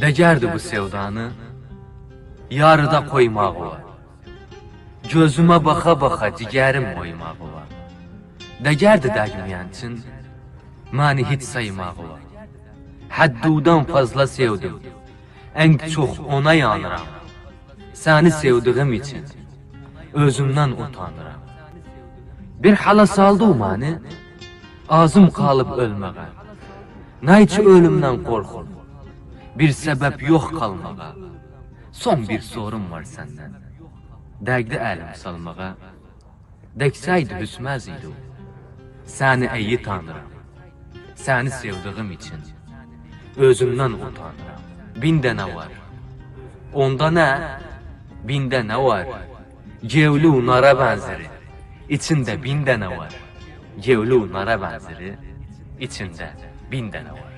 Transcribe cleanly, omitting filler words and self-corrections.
Degərdi bu sevdanı yarıda koymağı var. Gözümə baxa-baxa cigərim oymağı var. Degərdi dəgməyənçin məni hiç saymağı var. Həddudan fazla sevdim, ən çox ona yanıram. Səni sevdiyim için özümdən utanıram. Bir hala saldı o məni, ağzım qalıb ölməyə. Nə üçün ölümdən qorxur? Bir səbəb yox qalmağa. Son bir sorum var səndən. Dəqdə əlim salmağa. Dəksəydi hüsməz idi o. Səni iyi tanırım. Səni sevdiyim için özümdən utanıram. Bində nə var? Onda nə? Bində nə var? Gevlu nara bənzeri, içində bində nə var? Gevlu nara bənzeri, içində bində nə var?